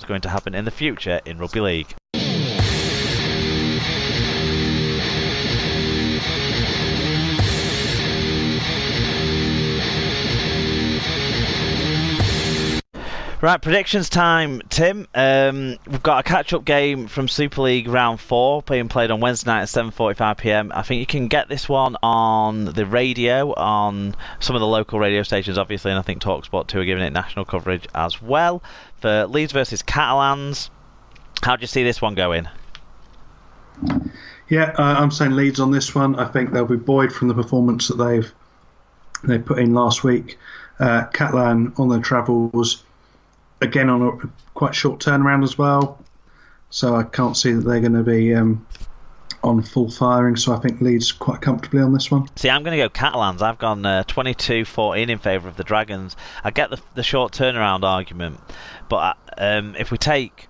what's going to happen in the future in Rugby League. Right, predictions time, Tim. We've got a catch-up game from Super League Round 4 being played on Wednesday night at 7:45pm. I think you can get this one on the radio, on some of the local radio stations, obviously, and I think TalkSport 2 are giving it national coverage as well. For Leeds versus Catalans, how do you see this one going? Yeah, I'm saying Leeds on this one. I think they'll be buoyed from the performance that they put in last week. Catalan on their travels, again on a quite short turnaround as well, so I can't see that they're going to be on full firing, so I think Leeds quite comfortably on this one. See, I'm going to go Catalans. I've gone 22-14 in favour of the Dragons. I get the short turnaround argument, but if we take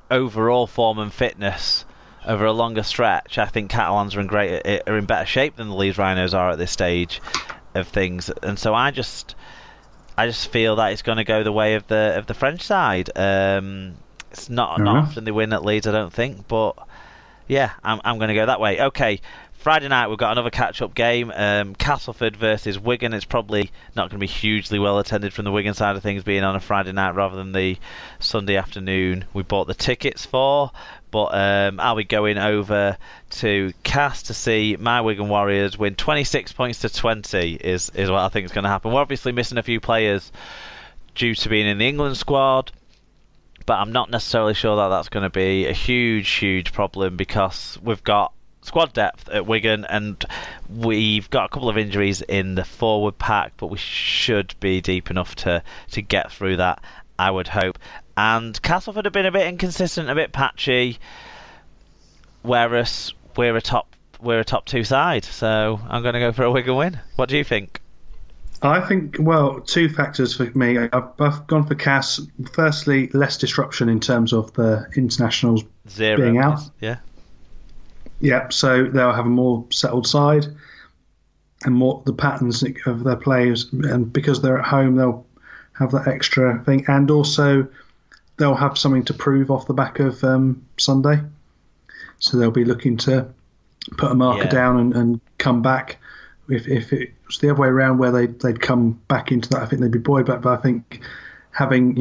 overall form and fitness over a longer stretch, I think Catalans are in better shape than the Leeds Rhinos are at this stage of things, and so I just feel that it's going to go the way of the French side. It's not often they win at Leeds, I don't think, but yeah, I'm going to go that way. Okay, Friday night we've got another catch-up game, Castleford versus Wigan. It's probably not going to be hugely well attended from the Wigan side of things, being on a Friday night rather than the Sunday afternoon we bought the tickets for. But I'll be going over to Cass to see my Wigan Warriors win 26 points to 20 is what I think is going to happen. We're obviously missing a few players due to being in the England squad, but I'm not necessarily sure that that's going to be a huge problem, because we've got squad depth at Wigan and we've got a couple of injuries in the forward pack, but we should be deep enough to get through that, I would hope. And Castleford have been a bit inconsistent, a bit patchy, whereas we're a top 2 side. So I'm going to go for a Wigan win. What do you think? I think, well, two factors for me. I've gone for Cass. Firstly, less disruption in terms of the internationals being out. Yeah, so they'll have a more settled side and more the patterns of their players, and because they're at home, they'll have that extra thing, and also they'll have something to prove off the back of Sunday. So they'll be looking to put a marker down and come back. If it was the other way around where they'd come back into that, I think they'd be buoyed back. But I think having,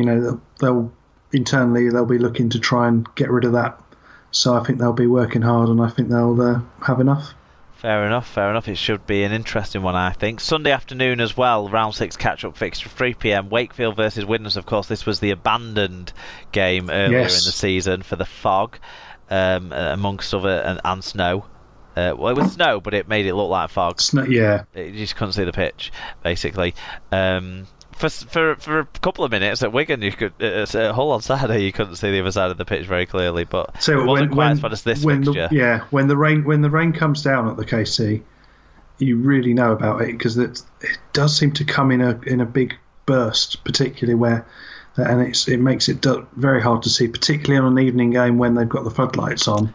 they'll internally they'll be looking to try and get rid of that. So I think they'll be working hard, and I think they'll have enough. Fair enough. It should be an interesting one, I think. Sunday afternoon as well, round 6 catch-up fixture, 3pm, Wakefield versus Widnes. Of course, this was the abandoned game earlier in the season for the fog, amongst other, and snow. Well, it was snow, but it made it look like fog. Yeah. You just couldn't see the pitch, basically. For a couple of minutes at Wigan, you could at Hull on Saturday, you couldn't see the other side of the pitch very clearly, but so it wasn't quite as bad as this fixture. When the rain comes down at the KC, you really know about it, because it does seem to come in a big burst, particularly where, and it makes it very hard to see, particularly on an evening game when they've got the floodlights on.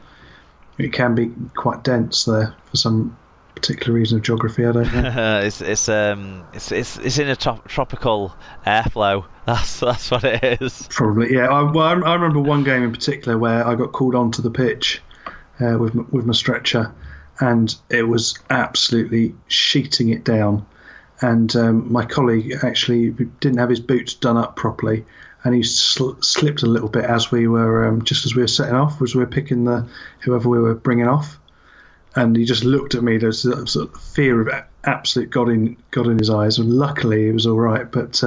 It can be quite dense there for some particular reason of geography, I don't know. it's in a tropical airflow. That's what it is. Probably, yeah. I remember one game in particular where I got called onto the pitch with my stretcher, and it was absolutely sheeting it down. And my colleague actually didn't have his boots done up properly, and he slipped a little bit as we were just as we were setting off, as we were picking whoever we were bringing off. And he just looked at me. There's a sort of fear of absolute God in his eyes. And luckily, it was all right. But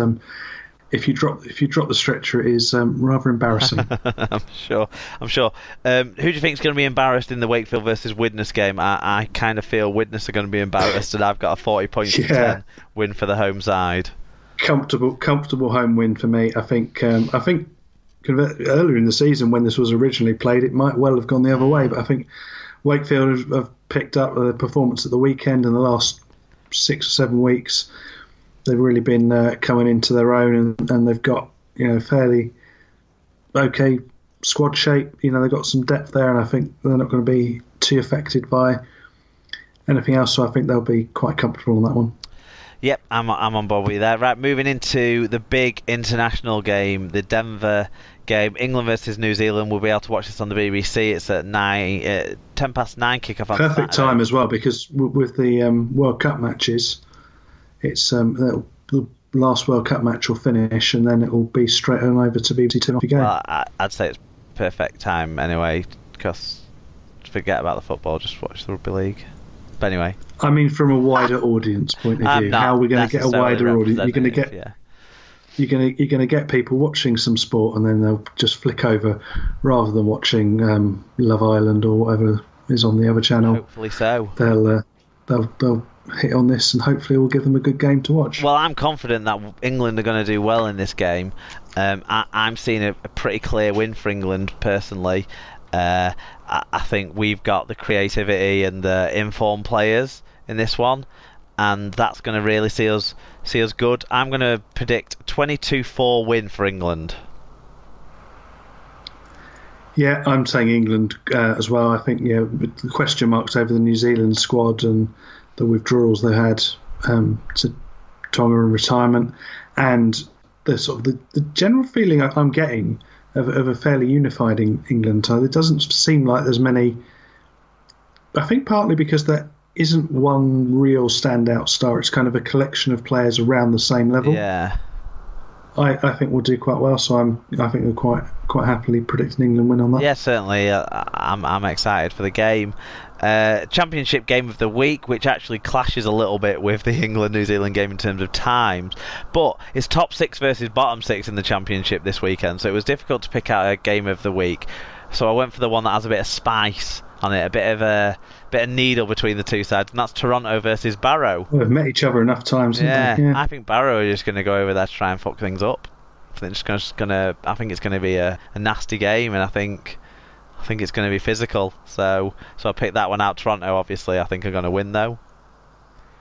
if you drop the stretcher, it is rather embarrassing. I'm sure. Who do you think is going to be embarrassed in the Wakefield versus Widnes game? I kind of feel Widnes are going to be embarrassed, and I've got a 40 points to 10 win for the home side. Comfortable home win for me. I think earlier in the season when this was originally played, it might well have gone the other way. But I think Wakefield have picked up the performance at the weekend in the last 6 or 7 weeks. They've really been coming into their own, and they've got fairly okay squad shape. They've got some depth there, and I think they're not going to be too affected by anything else. So I think they'll be quite comfortable on that one. Yep, I'm on board with you there. Right, moving into the big international game, the Denver game, England versus New Zealand. We'll be able to watch this on the BBC. It's at 10 past 9 kickoff on Perfect Saturday. time as well, because with the World Cup matches, it's the last World Cup match will finish, and then it will be straight on over to BBC Two. Off you go. Well, I'd say it's perfect time anyway, because forget about the football, just watch the Rugby League. But anyway, I mean, from a wider audience point of view, how are we going to get a wider audience? You're going to get you're going to get people watching some sport, and then they'll just flick over rather than watching Love Island or whatever is on the other channel. Hopefully so. They'll hit on this, and hopefully we'll give them a good game to watch. Well, I'm confident that England are going to do well in this game. I'm seeing a pretty clear win for England personally. I think we've got the creativity and the informed players in this one, and that's going to really see us good. I'm going to predict 22-4 win for England. Yeah, I'm saying England as well. I think with the question marks over the New Zealand squad and the withdrawals they had to Tonga and retirement, and the sort of the general feeling I'm getting of a fairly unified England. It doesn't seem like there's many. I think partly because there isn't one real standout star. It's kind of a collection of players around the same level. Yeah. I think we'll do quite well. So I think we'll quite happily predict an England win on that. Yeah, certainly. I'm excited for the game. Championship game of the week, which actually clashes a little bit with the England-New Zealand game in terms of times, but it's top 6 versus bottom 6 in the championship this weekend, so it was difficult to pick out a game of the week. So I went for the one that has a bit of spice on it, a bit of needle between the two sides, and that's Toronto versus Barrow. Well, they've met each other enough times. Yeah, I think Barrow are just going to go over there to try and fuck things up. I think it's going to be a nasty game, and I think it's going to be physical. So I picked that one out. Toronto, obviously, I think are going to win though.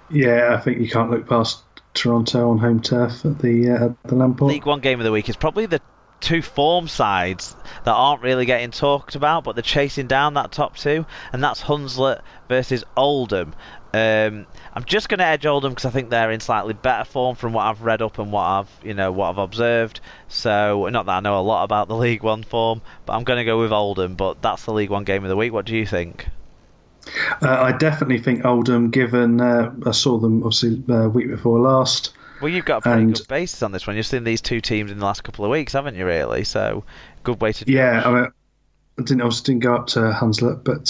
Yeah, I think you can't look past Toronto on home turf at the Lamport. League One game of the week is probably the two form sides that aren't really getting talked about, but they're chasing down that top two, and that's Hunslet versus Oldham. I'm just going to edge Oldham because I think they're in slightly better form from what I've read up and what I've observed. So not that I know a lot about the League One form, but I'm going to go with Oldham. But that's the League One game of the week. What do you think? I definitely think Oldham, given I saw them obviously week before last. Well, you've got a pretty good basis on this one. You've seen these two teams in the last couple of weeks, haven't you? Really, so good way to do it. Yeah, I didn't go up to Hunslet, but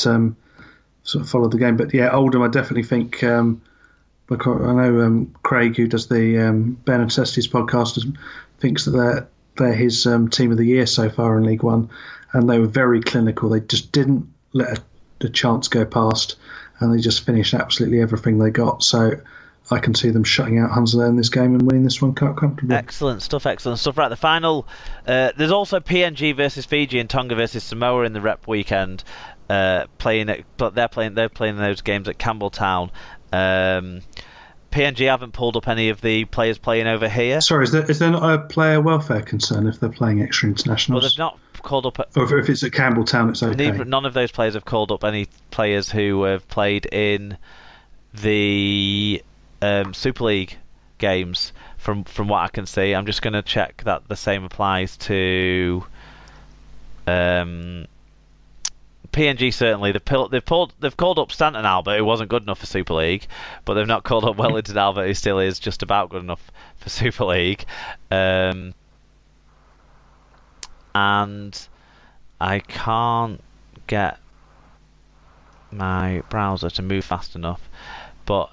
sort of followed the game. But yeah, Oldham, I definitely think. I know Craig, who does the Ben and Testes podcast, thinks that they're his team of the year so far in League One, and they were very clinical. They just didn't let a chance go past, and they just finished absolutely everything they got. So I can see them shutting out Hunslet in this game and winning this one quite comfortably. Excellent stuff. Right, the final. There's also PNG versus Fiji and Tonga versus Samoa in the Rep weekend. They're playing those games at Campbelltown. PNG haven't pulled up any of the players playing over here. Sorry, is there not a player welfare concern if they're playing extra internationals? Well, they've not called up. Or if it's at Campbelltown, it's okay. None of those players have called up any players who have played in the Super League games. From what I can see, I'm just going to check that the same applies to. PNG certainly. They've called up Stanton Albert, who wasn't good enough for Super League, but they've not called up Wellington Albert, who still is just about good enough for Super League. And I can't get my browser to move fast enough, but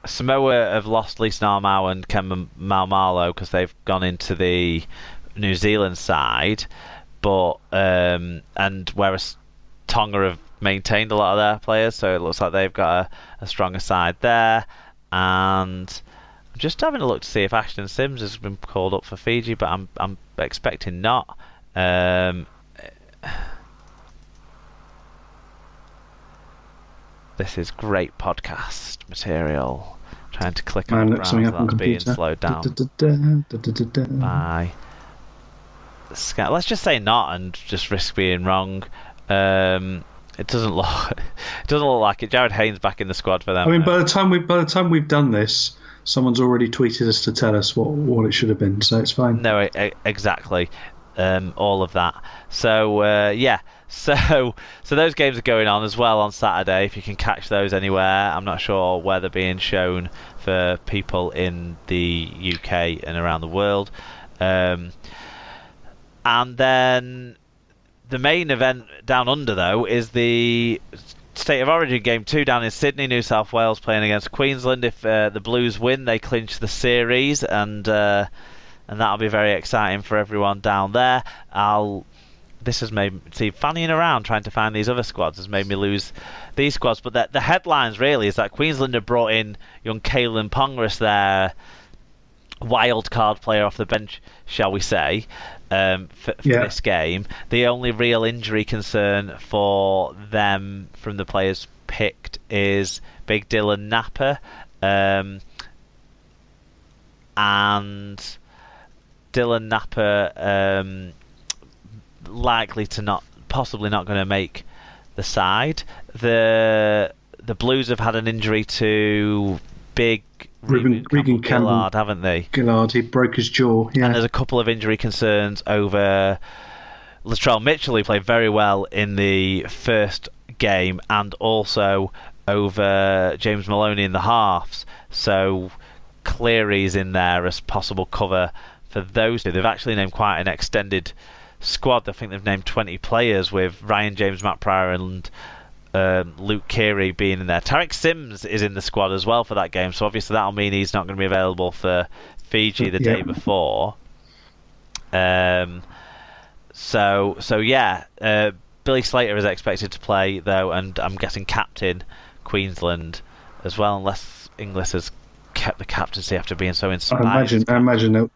Samoa have lost Lee Snarmau and Ken Maumalo because they've gone into the New Zealand side, but and whereas Tonga have maintained a lot of their players, so it looks like they've got a stronger side there. And I'm just having a look to see if Ashton Sims has been called up for Fiji, but I'm expecting not. This is great podcast material. Trying to click on the browser that's being slowed down by the scan. Let's just say not and just risk being wrong. It doesn't look like it. Jared Haynes back in the squad for them. I mean, by the time we've done this, someone's already tweeted us to tell us what it should have been, so it's fine. No, exactly. All of that. So yeah. So those games are going on as well on Saturday. If you can catch those anywhere, I'm not sure where they're being shown for people in the UK and around the world. And then the main event down under, though, is the State of Origin Game 2 down in Sydney. New South Wales playing against Queensland. If the Blues win, they clinch the series, and that'll be very exciting for everyone down there. This has made me fannying around trying to find these other squads has made me lose these squads. But the headlines really is that Queensland have brought in young Caelan Pongrass, their wild card player off the bench, shall we say, for this game. The only real injury concern for them from the players picked is big Dylan Napper, and Dylan Napper likely to possibly not going to make the side. The Blues have had an injury to big Regan Gillard, haven't they? Gillard, he broke his jaw. Yeah. And there's a couple of injury concerns over Latrell Mitchell, who played very well in the first game, and also over James Maloney in the halves. So Cleary's in there as possible cover for those two. They've actually named quite an extended squad. I think they've named 20 players, with Ryan James, Matt Pryor and Luke Keary being in there. Tarek Sims is in the squad as well for that game, so obviously that'll mean he's not going to be available for Fiji the day before. So yeah, Billy Slater is expected to play though, and I'm guessing captain Queensland as well, unless Inglis has kept the captaincy after being so inspired. I imagine they'll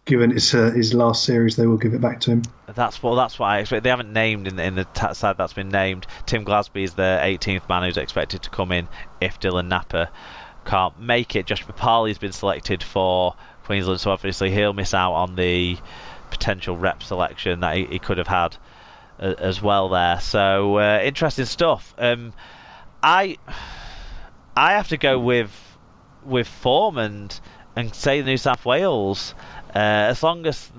given it's his last series, they will give it back to him. That's what I expect. They haven't named in the side that's been named. Tim Glasby is the 18th man who's expected to come in if Dylan Napper can't make it. Josh Papali's been selected for Queensland, so obviously he'll miss out on the potential rep selection that he could have had as well there. So interesting stuff. I have to go with form and say New South Wales. As long as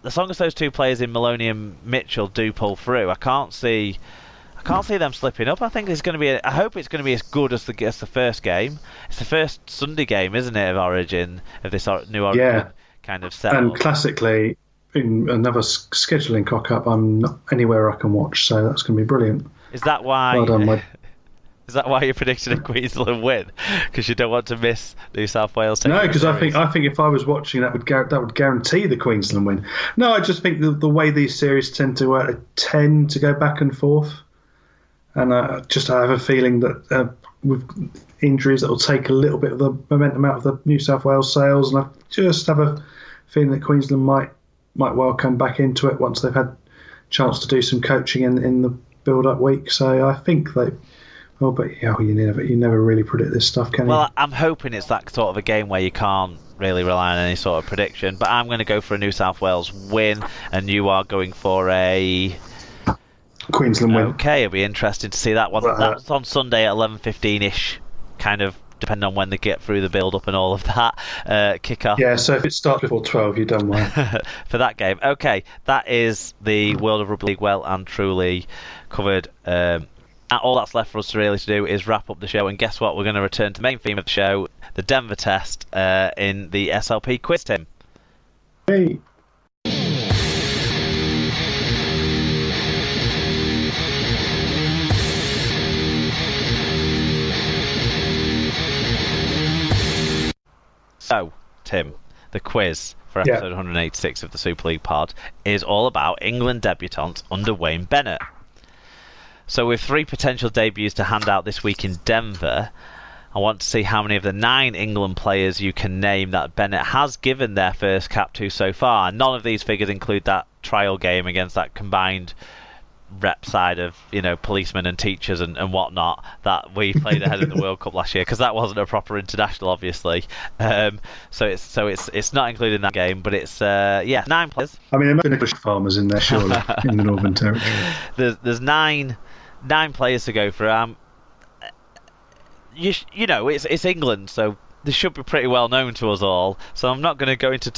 those two players in Maloney and Mitchell do pull through, I can't see them slipping up. I think it's going to be. I hope it's going to be as good as the first game. It's the first Sunday game, isn't it, of Origin, of this new Origin kind of set. And classically, in another scheduling cock-up, I'm not anywhere I can watch, so that's going to be brilliant. Is that why? Well done, Is that why you're predicting a Queensland win? Because you don't want to miss New South Wales? No, because I think if I was watching, that would guarantee the Queensland win. No, I just think the way these series tend to go back and forth, and I have a feeling that with injuries that will take a little bit of the momentum out of the New South Wales sails, and I just have a feeling that Queensland might well come back into it once they've had a chance to do some coaching in the build-up week. So I think they. Oh, but you never really predict this stuff, can you? Well, I'm hoping it's that sort of a game where you can't really rely on any sort of prediction. But I'm going to go for a New South Wales win, and you are going for a Queensland win. Okay, it'll be interesting to see that one. That's on Sunday at 11:15ish, kind of depending on when they get through the build-up and all of that kick-off. Yeah, so if it starts before 12, you've done well. For that game. Okay, that is the World of Rugby League well and truly covered. All that's left for us to really do is wrap up the show, and guess what? We're going to return to the main theme of the show, the Denver test, in the SLP quiz, Tim. Hey. So, Tim, the quiz for episode 186 of the Super League pod is all about England debutants under Wayne Bennett. So with 3 potential debuts to hand out this week in Denver, I want to see how many of the 9 England players you can name that Bennett has given their first cap to so far. None of these figures include that trial game against that combined rep side of, policemen and teachers and whatnot that we played ahead of the World Cup last year, because that wasn't a proper international, obviously. So it's not included in that game, but it's 9 players. I mean, there must be English farmers in there, surely, in the Northern Territory. There's 9 9 players to go through. You know, it's England, so they should be pretty well known to us all. So I'm not going to go into